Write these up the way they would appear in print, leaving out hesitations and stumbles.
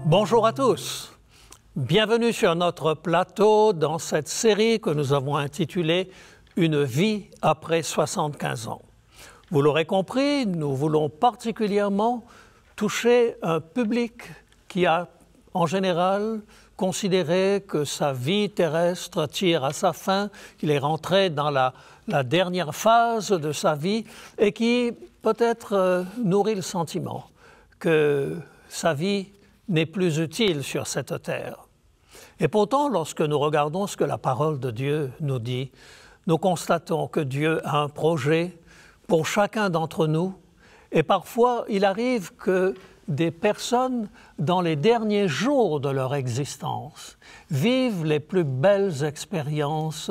Bonjour à tous, bienvenue sur notre plateau dans cette série que nous avons intitulée « Une vie après 75 ans ». Vous l'aurez compris, nous voulons particulièrement toucher un public qui a en général considéré que sa vie terrestre tire à sa fin, qu'il est rentré dans la dernière phase de sa vie et qui peut-être nourrit le sentiment que sa vie n'est plus utile sur cette terre. Et pourtant, lorsque nous regardons ce que la parole de Dieu nous dit, nous constatons que Dieu a un projet pour chacun d'entre nous. Et parfois, il arrive que des personnes, dans les derniers jours de leur existence, vivent les plus belles expériences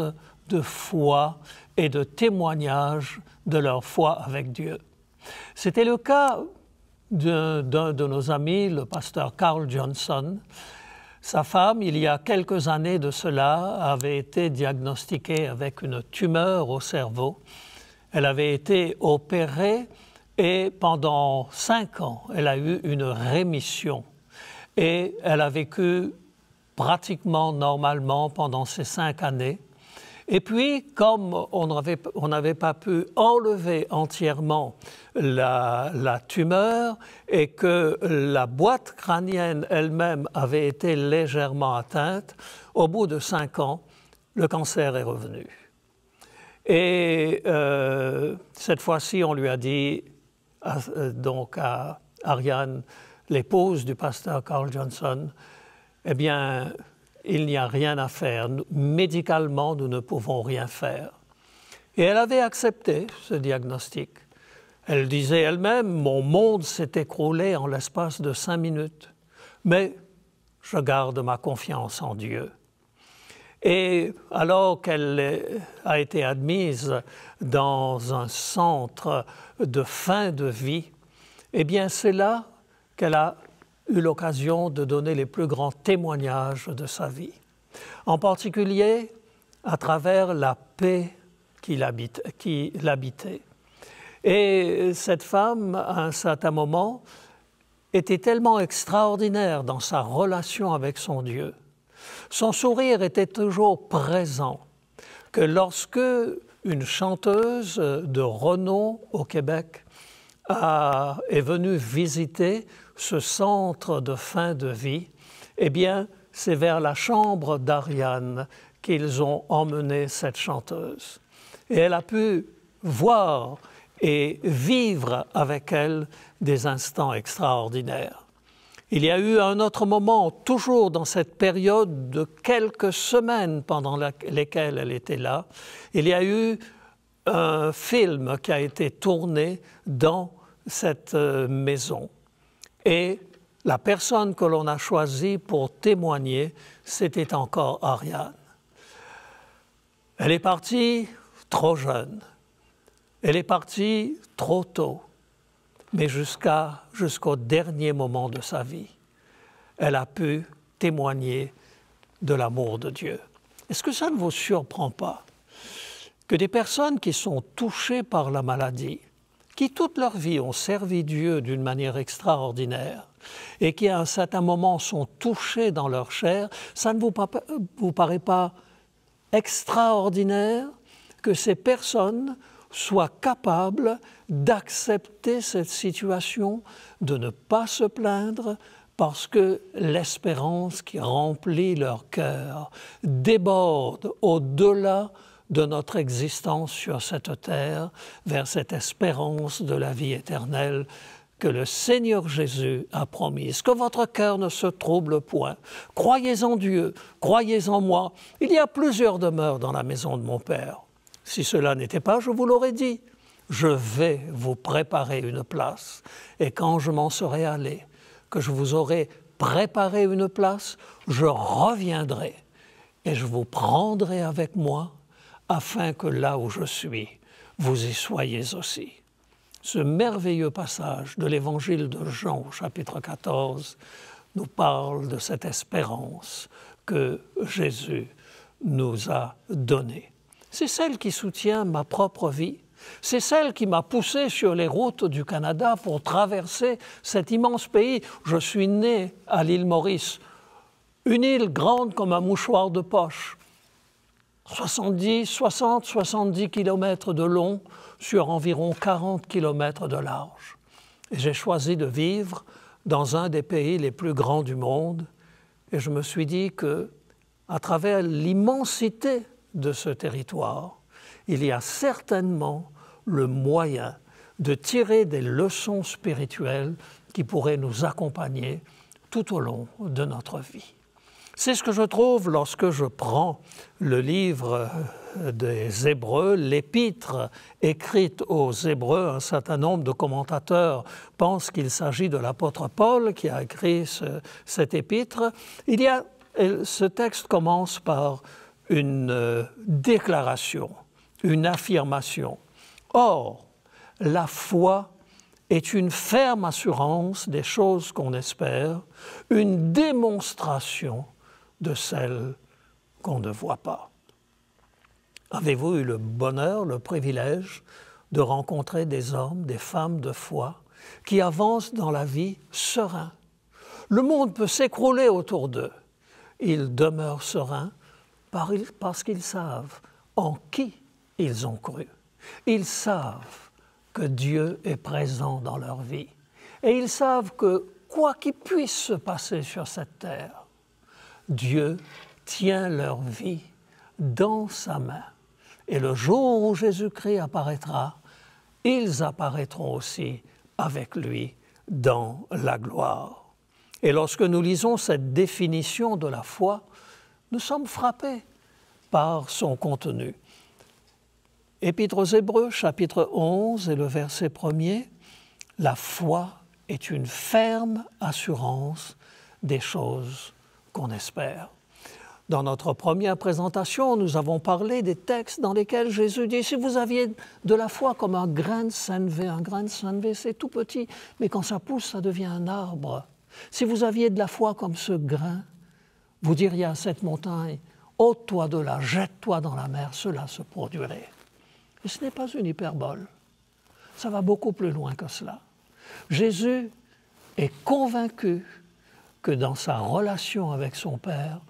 de foi et de témoignage de leur foi avec Dieu. C'était le cas d'un de nos amis, le pasteur Carl Johnson. Sa femme, il y a quelques années de cela, avait été diagnostiquée avec une tumeur au cerveau. Elle avait été opérée et pendant 5 ans, elle a eu une rémission. Et elle a vécu pratiquement normalement pendant ces 5 années. Et puis, comme on n'avait pas pu enlever entièrement la tumeur et que la boîte crânienne elle-même avait été légèrement atteinte, au bout de 5 ans, le cancer est revenu. Et cette fois-ci, on lui a dit, donc à Ariane, l'épouse du pasteur Carl Johnson, eh bien, il n'y a rien à faire. Médicalement, nous ne pouvons rien faire. Et elle avait accepté ce diagnostic. Elle disait elle-même, mon monde s'est écroulé en l'espace de 5 minutes. Mais je garde ma confiance en Dieu. Et alors qu'elle a été admise dans un centre de fin de vie, eh bien c'est là qu'elle a eu l'occasion de donner les plus grands témoignages de sa vie. En particulier à travers la paix qui l'habitait. Et cette femme, à un certain moment, était tellement extraordinaire dans sa relation avec son Dieu. Son sourire était toujours présent, que lorsque une chanteuse de renom au Québec est venue visiter ce centre de fin de vie, eh bien, c'est vers la chambre d'Ariane qu'ils ont emmené cette chanteuse. Et elle a pu voir et vivre avec elle des instants extraordinaires. Il y a eu un autre moment, toujours dans cette période de quelques semaines pendant lesquelles elle était là, il y a eu un film qui a été tourné dans cette maison. Et la personne que l'on a choisie pour témoigner, c'était encore Ariane. Elle est partie trop jeune. Elle est partie trop tôt. Mais jusqu'au dernier moment de sa vie, elle a pu témoigner de l'amour de Dieu. Est-ce que ça ne vous surprend pas que des personnes qui sont touchées par la maladie, qui toute leur vie ont servi Dieu d'une manière extraordinaire et qui à un certain moment sont touchées dans leur chair, ça ne vous paraît pas extraordinaire que ces personnes soient capables d'accepter cette situation, de ne pas se plaindre, parce que l'espérance qui remplit leur cœur déborde au-delà de notre existence sur cette terre vers cette espérance de la vie éternelle que le Seigneur Jésus a promise. Que votre cœur ne se trouble point. Croyez en Dieu, croyez en moi. Il y a plusieurs demeures dans la maison de mon Père. Si cela n'était pas, je vous l'aurais dit. Je vais vous préparer une place. Et quand je m'en serai allé, que je vous aurai préparé une place, je reviendrai et je vous prendrai avec moi afin que là où je suis, vous y soyez aussi. Ce merveilleux passage de l'évangile de Jean, au chapitre 14, nous parle de cette espérance que Jésus nous a donnée. C'est celle qui soutient ma propre vie, C'est celle qui m'a poussé sur les routes du Canada pour traverser cet immense pays. Je suis né à l'île Maurice, une île grande comme un mouchoir de poche, 60-70 kilomètres de long sur environ 40 kilomètres de large. Et j'ai choisi de vivre dans un des pays les plus grands du monde et je me suis dit que, à travers l'immensité de ce territoire, il y a certainement le moyen de tirer des leçons spirituelles qui pourraient nous accompagner tout au long de notre vie. C'est ce que je trouve lorsque je prends le livre des Hébreux, l'épître écrite aux Hébreux. Un certain nombre de commentateurs pensent qu'il s'agit de l'apôtre Paul qui a écrit cet épître. Ce texte commence par une déclaration, une affirmation. Or, la foi est une ferme assurance des choses qu'on espère, une démonstration de celles qu'on ne voit pas. Avez-vous eu le bonheur, le privilège de rencontrer des hommes, des femmes de foi qui avancent dans la vie sereins? Le monde peut s'écrouler autour d'eux. Ils demeurent sereins parce qu'ils savent en qui ils ont cru. Ils savent que Dieu est présent dans leur vie. Et ils savent que quoi qu'il puisse se passer sur cette terre, Dieu tient leur vie dans sa main. Et le jour où Jésus-Christ apparaîtra, ils apparaîtront aussi avec lui dans la gloire. Et lorsque nous lisons cette définition de la foi, nous sommes frappés par son contenu. Épître aux Hébreux, chapitre 11 et le verset 1er, « La foi est une ferme assurance des choses qu'on espère. » Dans notre première présentation, nous avons parlé des textes dans lesquels Jésus dit « Si vous aviez de la foi comme un grain de sénévé c'est tout petit, mais quand ça pousse, ça devient un arbre. Si vous aviez de la foi comme ce grain, vous diriez à cette montagne « ôte-toi de là, jette-toi dans la mer, cela se produirait. » Et ce n'est pas une hyperbole. Ça va beaucoup plus loin que cela. Jésus est convaincu que dans sa relation avec son Père,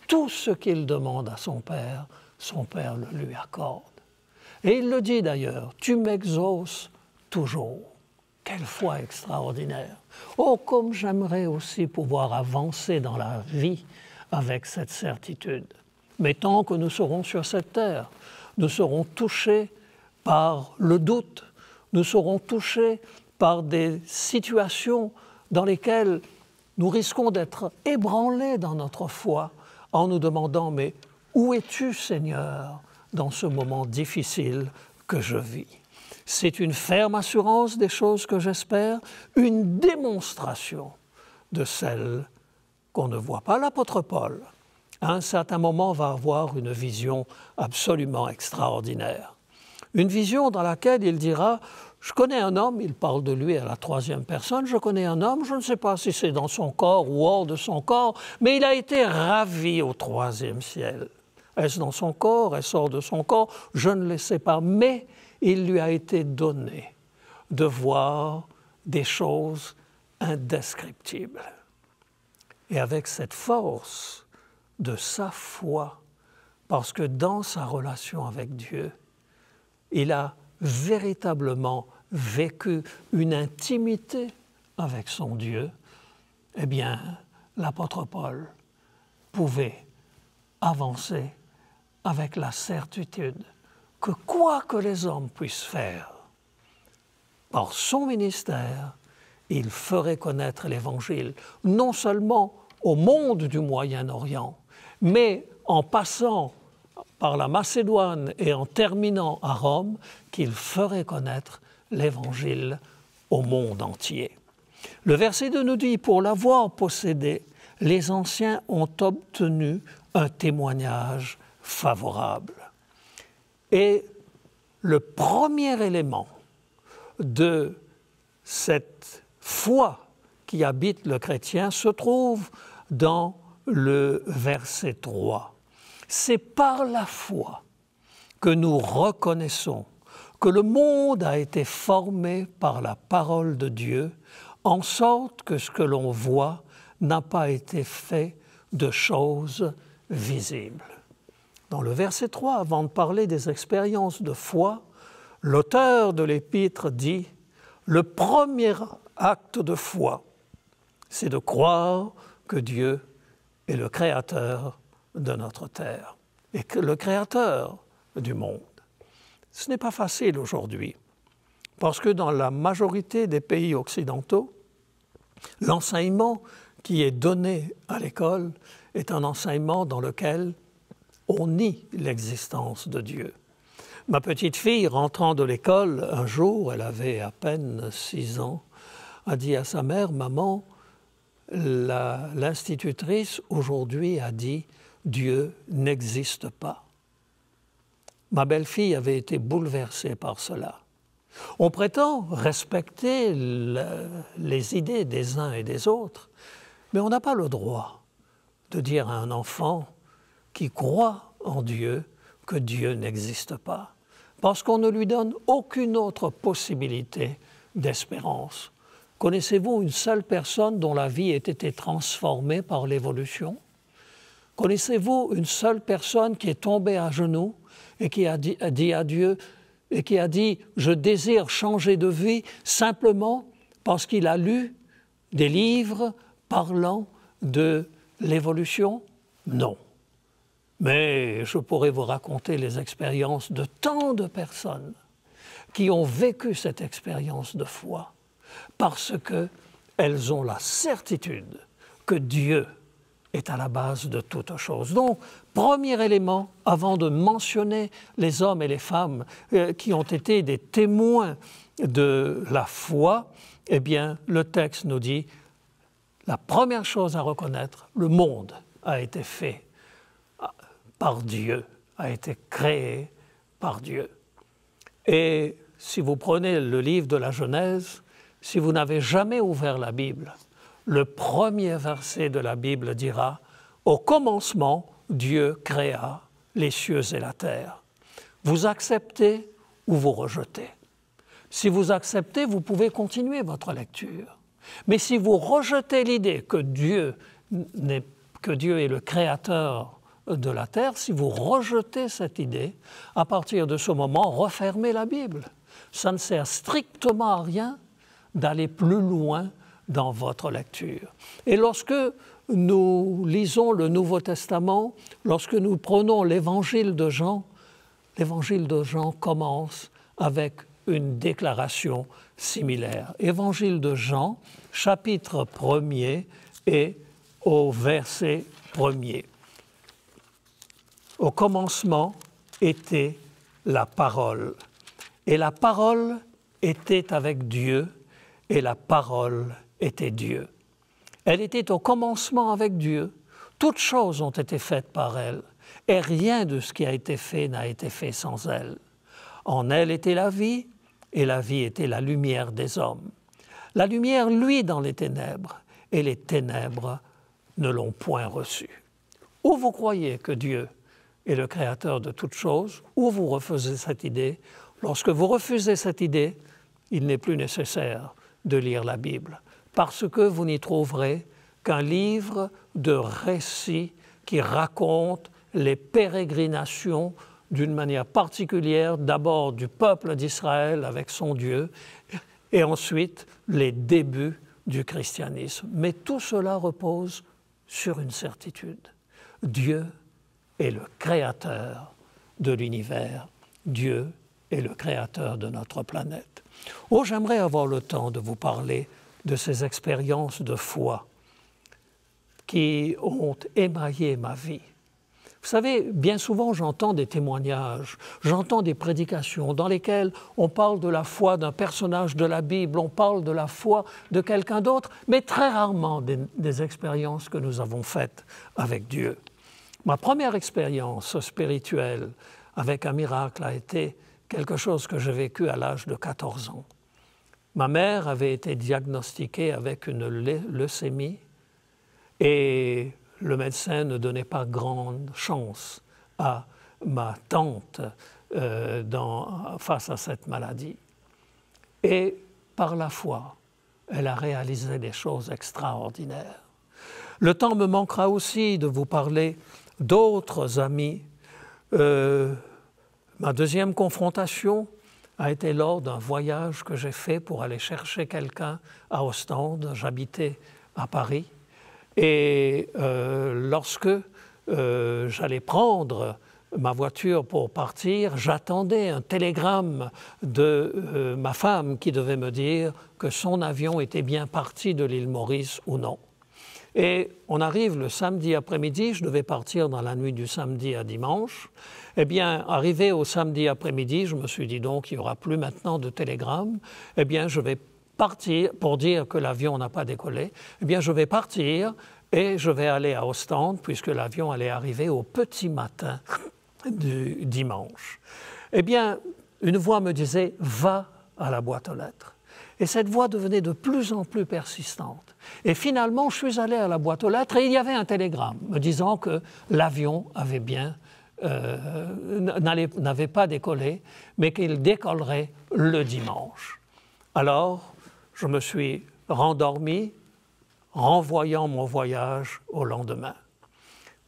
tout ce qu'il demande à son Père le lui accorde. Et il le dit d'ailleurs, « Tu m'exauces toujours. » Quelle foi extraordinaire! Oh, comme j'aimerais aussi pouvoir avancer dans la vie avec cette certitude. Mais tant que nous serons sur cette terre, nous serons touchés par le doute, nous serons touchés par des situations dans lesquelles nous risquons d'être ébranlés dans notre foi en nous demandant « Mais où es-tu, Seigneur, dans ce moment difficile que je vis ?» C'est une ferme assurance des choses que j'espère, une démonstration de celles qu'on ne voit pas. L'apôtre Paul, à un certain moment, va avoir une vision absolument extraordinaire. Une vision dans laquelle il dira « Je connais un homme », il parle de lui à la troisième personne, « Je connais un homme, je ne sais pas si c'est dans son corps ou hors de son corps, mais il a été ravi au troisième ciel. Est-ce dans son corps, est-ce hors de son corps? Je ne le sais pas, mais il lui a été donné de voir des choses indescriptibles. » Et avec cette force de sa foi, parce que dans sa relation avec Dieu, il a véritablement vécu une intimité avec son Dieu, eh bien, l'apôtre Paul pouvait avancer avec la certitude que quoi que les hommes puissent faire, par son ministère, il ferait connaître l'Évangile, non seulement au monde du Moyen-Orient, mais en passant par la Macédoine et en terminant à Rome, qu'il ferait connaître l'Évangile au monde entier. Le verset 2 nous dit « Pour l'avoir possédé, les anciens ont obtenu un témoignage favorable. » Et le premier élément de cette foi qui habite le chrétien se trouve dans le verset 3. C'est par la foi que nous reconnaissons que le monde a été formé par la parole de Dieu, en sorte que ce que l'on voit n'a pas été fait de choses visibles. Dans le verset 3, avant de parler des expériences de foi, l'auteur de l'épître dit « Le premier acte de foi, c'est de croire que Dieu est le créateur de notre terre et que le créateur du monde. » Ce n'est pas facile aujourd'hui, parce que dans la majorité des pays occidentaux, l'enseignement qui est donné à l'école est un enseignement dans lequel on nie l'existence de Dieu. Ma petite fille, rentrant de l'école, un jour, elle avait à peine 6 ans, a dit à sa mère, « Maman, l'institutrice aujourd'hui a dit « Dieu n'existe pas ». Ma belle-fille avait été bouleversée par cela. On prétend respecter les idées des uns et des autres, mais on n'a pas le droit de dire à un enfant qui croit en Dieu que Dieu n'existe pas, parce qu'on ne lui donne aucune autre possibilité d'espérance. Connaissez-vous une seule personne dont la vie ait été transformée par l'évolution? Connaissez-vous une seule personne qui est tombée à genoux et qui a dit à Dieu et qui a dit « Je désire changer de vie » simplement parce qu'il a lu des livres parlant de l'évolution? Non. Mais je pourrais vous raconter les expériences de tant de personnes qui ont vécu cette expérience de foi parce qu'elles ont la certitude que Dieu est à la base de toutes choses. Donc, premier élément, avant de mentionner les hommes et les femmes qui ont été des témoins de la foi, eh bien, le texte nous dit, la première chose à reconnaître, le monde a été fait par Dieu, a été créé par Dieu. Et si vous prenez le livre de la Genèse, si vous n'avez jamais ouvert la Bible, le premier verset de la Bible dira « Au commencement, Dieu créa les cieux et la terre. » Vous acceptez ou vous rejetez. Si vous acceptez, vous pouvez continuer votre lecture. Mais si vous rejetez l'idée que Dieu est le créateur de la terre, si vous rejetez cette idée, à partir de ce moment, refermez la Bible. Ça ne sert strictement à rien d'aller plus loin dans votre lecture. Et lorsque nous lisons le Nouveau Testament, lorsque nous prenons l'Évangile de Jean commence avec une déclaration similaire. Évangile de Jean, chapitre 1er et au verset 1er. Au commencement était la parole, et la parole était avec Dieu, et la parole était Dieu. Elle était au commencement avec Dieu. Toutes choses ont été faites par elle, et rien de ce qui a été fait n'a été fait sans elle. En elle était la vie, et la vie était la lumière des hommes. La lumière luit dans les ténèbres, et les ténèbres ne l'ont point reçue. Ou vous croyez que Dieu est le créateur de toutes choses, ou vous refusez cette idée. Lorsque vous refusez cette idée, il n'est plus nécessaire de lire la Bible, parce que vous n'y trouverez qu'un livre de récits qui raconte les pérégrinations d'une manière particulière, d'abord du peuple d'Israël avec son Dieu, et ensuite les débuts du christianisme. Mais tout cela repose sur une certitude. Dieu est le créateur de l'univers. Dieu est le créateur de notre planète. Oh, j'aimerais avoir le temps de vous parler de ces expériences de foi qui ont émaillé ma vie. Vous savez, bien souvent, j'entends des témoignages, j'entends des prédications dans lesquelles on parle de la foi d'un personnage de la Bible, on parle de la foi de quelqu'un d'autre, mais très rarement des expériences que nous avons faites avec Dieu. Ma première expérience spirituelle avec un miracle a été quelque chose que j'ai vécu à l'âge de 14 ans. Ma mère avait été diagnostiquée avec une leucémie et le médecin ne donnait pas grande chance à ma tante face à cette maladie. Et par la foi, elle a réalisé des choses extraordinaires. Le temps me manquera aussi de vous parler d'autres amis. Ma deuxième confrontation a été lors d'un voyage que j'ai fait pour aller chercher quelqu'un à Ostende. J'habitais à Paris. Et lorsque j'allais prendre ma voiture pour partir, j'attendais un télégramme de ma femme qui devait me dire que son avion était bien parti de l'île Maurice ou non. Et on arrive le samedi après-midi, je devais partir dans la nuit du samedi à dimanche. Eh bien, arrivé au samedi après-midi, je me suis dit donc, il n'y aura plus maintenant de télégramme. Eh bien, je vais partir pour dire que l'avion n'a pas décollé. Eh bien, je vais partir et je vais aller à Ostende puisque l'avion allait arriver au petit matin du dimanche. Eh bien, une voix me disait « Va à la boîte aux lettres ». Et cette voix devenait de plus en plus persistante. Et finalement, je suis allé à la boîte aux lettres et il y avait un télégramme me disant que l'avion avait bien n'avait pas décollé, mais qu'il décollerait le dimanche. Alors, je me suis rendormi, renvoyant mon voyage au lendemain.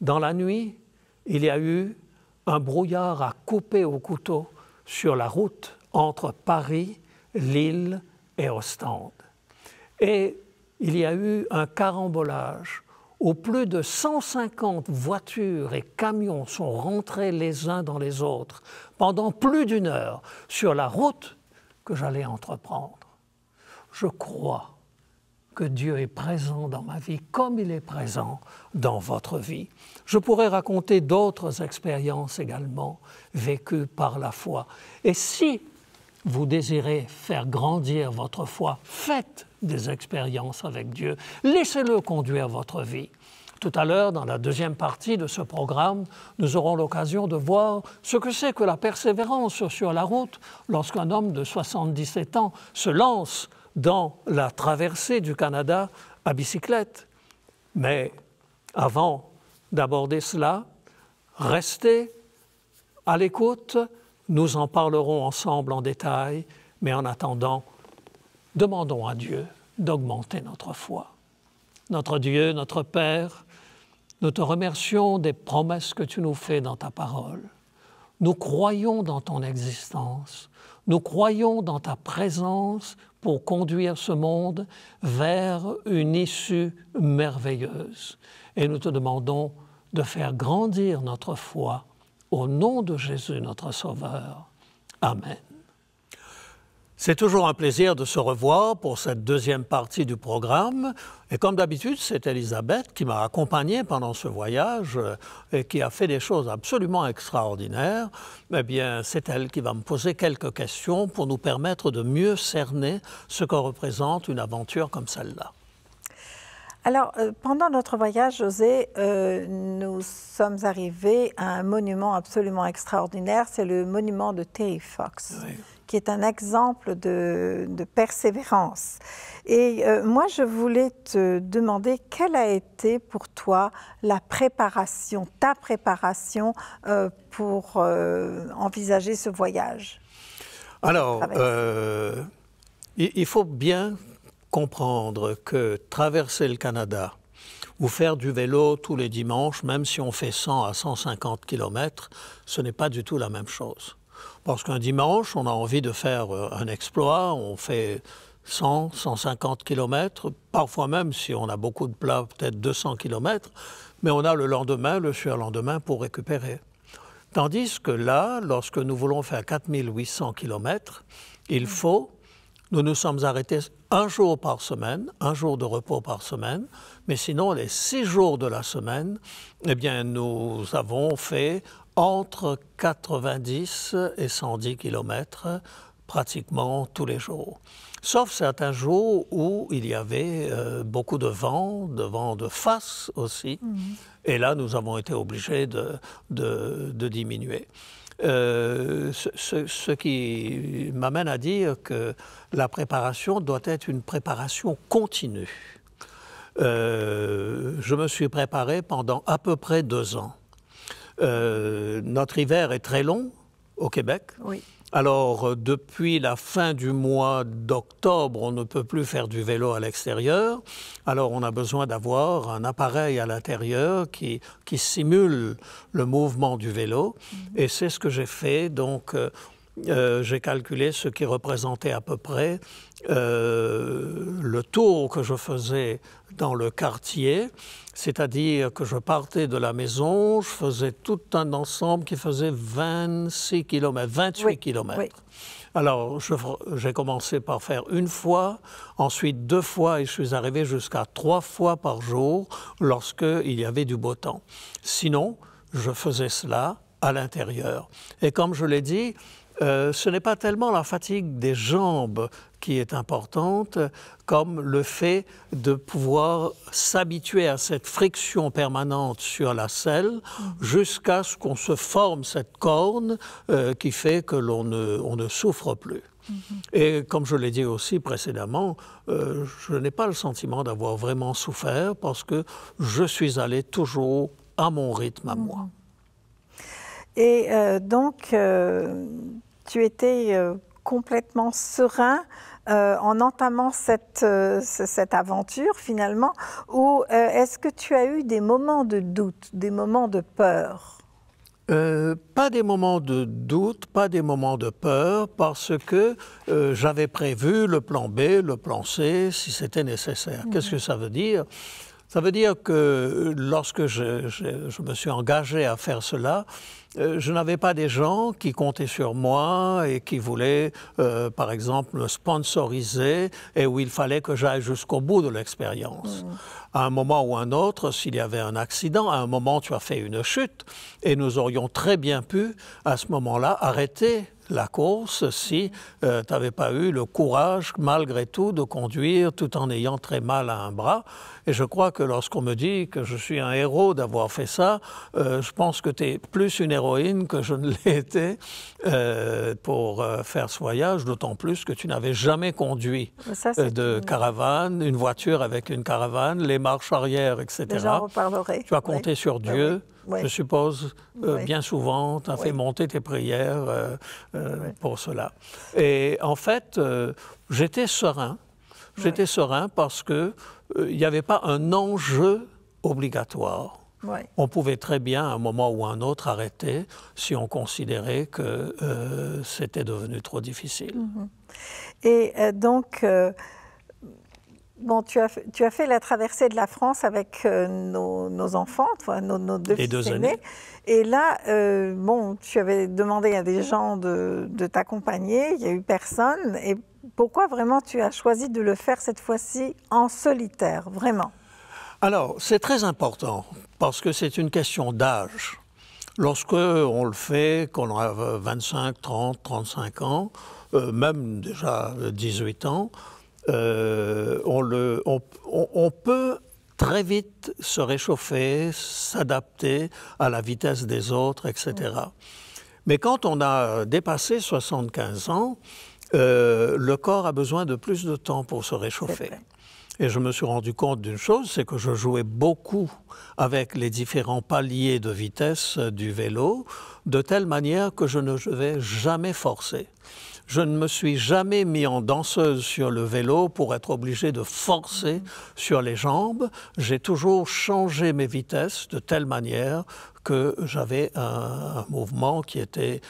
Dans la nuit, il y a eu un brouillard à couper au couteau sur la route entre Paris, Lille et Ostende. Et il y a eu un carambolage où plus de 150 voitures et camions sont rentrés les uns dans les autres pendant plus d'une heure sur la route que j'allais entreprendre. Je crois que Dieu est présent dans ma vie comme il est présent dans votre vie. Je pourrais raconter d'autres expériences également vécues par la foi. Et si vous désirez faire grandir votre foi, faites des expériences avec Dieu. Laissez-le conduire votre vie. Tout à l'heure, dans la deuxième partie de ce programme, nous aurons l'occasion de voir ce que c'est que la persévérance sur la route lorsqu'un homme de 77 ans se lance dans la traversée du Canada à bicyclette. Mais avant d'aborder cela, restez à l'écoute. Nous en parlerons ensemble en détail, mais en attendant, demandons à Dieu d'augmenter notre foi. Notre Dieu, notre Père, nous te remercions des promesses que tu nous fais dans ta parole. Nous croyons dans ton existence, nous croyons dans ta présence pour conduire ce monde vers une issue merveilleuse. Et nous te demandons de faire grandir notre foi au nom de Jésus, notre Sauveur. Amen. C'est toujours un plaisir de se revoir pour cette deuxième partie du programme. Et comme d'habitude, c'est Elisabeth qui m'a accompagné pendant ce voyage et qui a fait des choses absolument extraordinaires. Eh bien, c'est elle qui va me poser quelques questions pour nous permettre de mieux cerner ce que représente une aventure comme celle-là. Alors, pendant notre voyage, José, nous sommes arrivés à un monument absolument extraordinaire. C'est le monument de Terry Fox, oui, qui est un exemple de persévérance. Et moi, je voulais te demander quelle a été pour toi la préparation, ta préparation pour envisager ce voyage. Alors, il faut bien comprendre que traverser le Canada ou faire du vélo tous les dimanches, même si on fait 100 à 150 km, ce n'est pas du tout la même chose. Parce qu'un dimanche, on a envie de faire un exploit, on fait 100, 150 km, parfois même, si on a beaucoup de plats, peut-être 200 km, mais on a le lendemain, le surlendemain pour récupérer. Tandis que là, lorsque nous voulons faire 4800 km, il faut... Nous nous sommes arrêtés un jour par semaine, un jour de repos par semaine, mais sinon les 6 jours de la semaine, eh bien, nous avons fait entre 90 et 110 km pratiquement tous les jours. Sauf certains jours où il y avait beaucoup de vent de face aussi, et là nous avons été obligés de diminuer. Ce qui m'amène à dire que la préparation doit être une préparation continue. Je me suis préparé pendant à peu près 2 ans. Notre hiver est très long au Québec. Oui. Alors, depuis la fin du mois d'octobre, on ne peut plus faire du vélo à l'extérieur. Alors, on a besoin d'avoir un appareil à l'intérieur qui simule le mouvement du vélo. Et c'est ce que j'ai fait. Donc, j'ai calculé ce qui représentait à peu près le tour que je faisais dans le quartier, c'est-à-dire que je partais de la maison, je faisais tout un ensemble qui faisait 26 km, 28 km. Oui. Alors, j'ai commencé par faire une fois, ensuite 2 fois, et je suis arrivé jusqu'à 3 fois par jour lorsqu'il y avait du beau temps. Sinon, je faisais cela à l'intérieur. Et comme je l'ai dit, ce n'est pas tellement la fatigue des jambes qui est importante, comme le fait de pouvoir s'habituer à cette friction permanente sur la selle jusqu'à ce qu'on se forme cette corne qui fait que l'on ne souffre plus. Et comme je l'ai dit aussi précédemment, je n'ai pas le sentiment d'avoir vraiment souffert parce que je suis allé toujours à mon rythme à moi. Et donc, tu étais complètement serein en entamant cette aventure finalement, ou est-ce que tu as eu des moments de doute, des moments de peur? Pas des moments de doute, pas des moments de peur, parce que j'avais prévu le plan B, le plan C, si c'était nécessaire. Qu'est-ce que ça veut dire? Ça veut dire que lorsque je me suis engagé à faire cela, je n'avais pas des gens qui comptaient sur moi et qui voulaient, par exemple, me sponsoriser et où il fallait que j'aille jusqu'au bout de l'expérience. À un moment ou un autre, s'il y avait un accident, à un moment tu as fait une chute et nous aurions très bien pu, à ce moment-là, arrêter la course si tu n'avais pas eu le courage, malgré tout, de conduire tout en ayant très mal à un bras. Et je crois que lorsqu'on me dit que je suis un héros d'avoir fait ça, je pense que tu es plus une héroïne que je ne l'ai été pour faire ce voyage, d'autant plus que tu n'avais jamais conduit de caravane, une voiture avec une caravane, les marches arrière, etc. J'en reparlerai. Tu as compté sur Dieu. Oui. Je suppose, bien souvent, tu as fait monter tes prières pour cela. Et en fait, j'étais serein. J'étais serein parce qu'il n'y avait pas un enjeu obligatoire. On pouvait très bien, à un moment ou à un autre, arrêter si on considérait que c'était devenu trop difficile. Et donc... Bon, tu as fait la traversée de la France avec nos enfants, nos deux fils aînés. Et là, bon, tu avais demandé à des gens de t'accompagner, il n'y a eu personne. Et pourquoi vraiment tu as choisi de le faire cette fois-ci en solitaire, vraiment? Alors, c'est très important parce que c'est une question d'âge. Lorsque on le fait, qu'on a 25, 30, 35 ans, même déjà 18 ans, on peut très vite se réchauffer, s'adapter à la vitesse des autres, etc. Mais quand on a dépassé 75 ans, le corps a besoin de plus de temps pour se réchauffer. Et je me suis rendu compte d'une chose, c'est que je jouais beaucoup avec les différents paliers de vitesse du vélo, de telle manière que je ne vais jamais forcer. Je ne me suis jamais mis en danseuse sur le vélo pour être obligé de forcer sur les jambes. J'ai toujours changé mes vitesses de telle manière que j'avais un mouvement qui était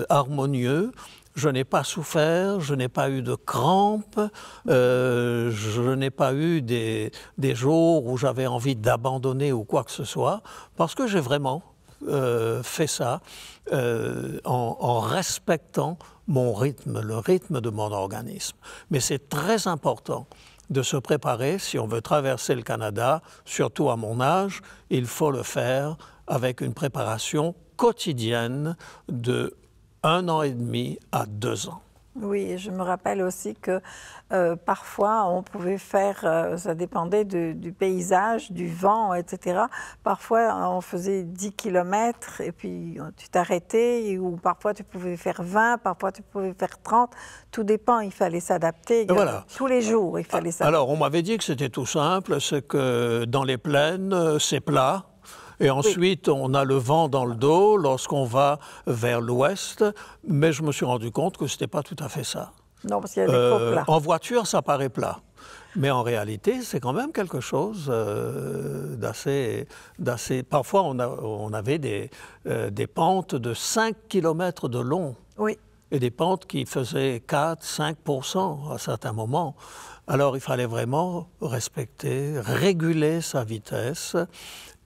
harmonieux. Je n'ai pas souffert, je n'ai pas eu de crampes, je n'ai pas eu des jours où j'avais envie d'abandonner ou quoi que ce soit, parce que j'ai vraiment fait ça en respectant mon rythme, le rythme de mon organisme. Mais c'est très important de se préparer, si on veut traverser le Canada, surtout à mon âge, il faut le faire avec une préparation quotidienne de 1 an et demi à 2 ans. Oui, je me rappelle aussi que parfois on pouvait faire, ça dépendait du paysage, du vent, etc. Parfois on faisait 10 km et puis tu t'arrêtais, ou parfois tu pouvais faire 20, parfois tu pouvais faire 30. Tout dépend, il fallait s'adapter. Voilà. Tous les jours, il fallait s'adapter. Alors on m'avait dit que c'était tout simple, c'est que dans les plaines, c'est plat. Et ensuite, on a le vent dans le dos lorsqu'on va vers l'ouest. Mais je me suis rendu compte que ce n'était pas tout à fait ça. Non, parce qu'il y avait trop plat. En voiture, ça paraît plat. Mais en réalité, c'est quand même quelque chose d'assez... Parfois, on avait des pentes de 5 km de long. Oui. Et des pentes qui faisaient 4-5% à certains moments. Alors, il fallait vraiment respecter, réguler sa vitesse.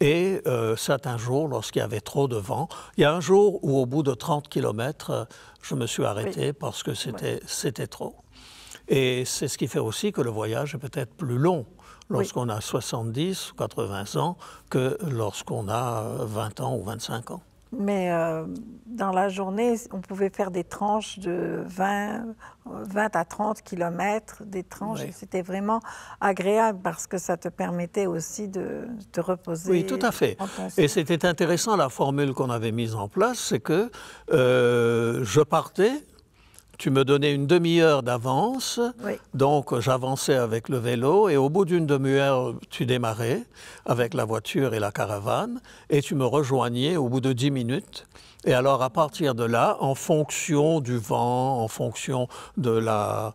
Et certains jours, lorsqu'il y avait trop de vent, il y a un jour où, au bout de 30 km, je me suis arrêté parce que c'était trop. Et c'est ce qui fait aussi que le voyage est peut-être plus long lorsqu'on a 70 ou 80 ans que lorsqu'on a 20 ans ou 25 ans. Mais dans la journée, on pouvait faire des tranches de 20 à 30 km, des tranches. Oui. C'était vraiment agréable parce que ça te permettait aussi de te reposer. Oui, tout à fait. Et c'était intéressant la formule qu'on avait mise en place, c'est que je partais. Tu me donnais une demi-heure d'avance, oui. Donc j'avançais avec le vélo et au bout d'une demi-heure, tu démarrais avec la voiture et la caravane et tu me rejoignais au bout de 10 minutes. Et alors à partir de là, en fonction du vent, en fonction de la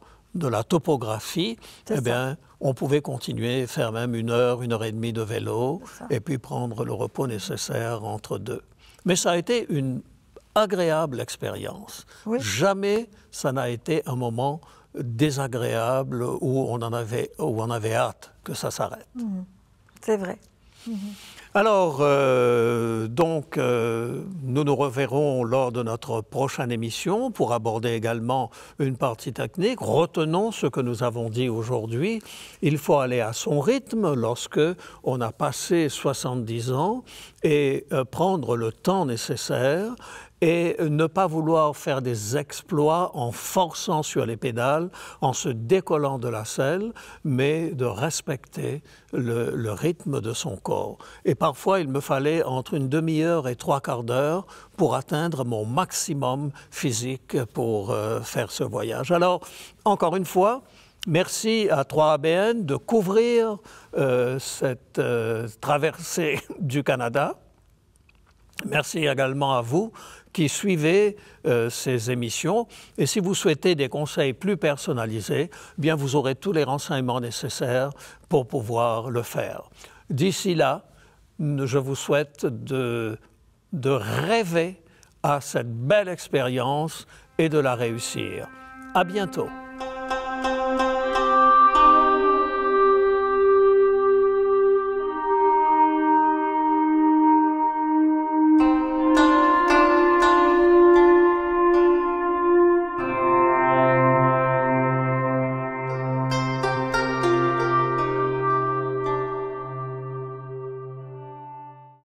topographie, eh bien, on pouvait continuer, faire même 1 heure, 1 heure et demie de vélo et puis prendre le repos nécessaire entre deux. Mais ça a été une agréable expérience. Oui. Jamais ça n'a été un moment désagréable où on avait hâte que ça s'arrête. Mmh. C'est vrai. Mmh. Alors, nous nous reverrons lors de notre prochaine émission pour aborder également une partie technique. Retenons ce que nous avons dit aujourd'hui. Il faut aller à son rythme lorsque on a passé 70 ans et prendre le temps nécessaire et ne pas vouloir faire des exploits en forçant sur les pédales, en se décollant de la selle, mais de respecter le rythme de son corps. Et parfois, il me fallait entre 1 demi-heure et 3/4 d'heure pour atteindre mon maximum physique pour faire ce voyage. Alors, encore une fois, merci à 3ABN de couvrir cette traversée du Canada. Merci également à vous qui suivez ces émissions. Et si vous souhaitez des conseils plus personnalisés, bien vous aurez tous les renseignements nécessaires pour pouvoir le faire. D'ici là, je vous souhaite de rêver à cette belle expérience et de la réussir. À bientôt.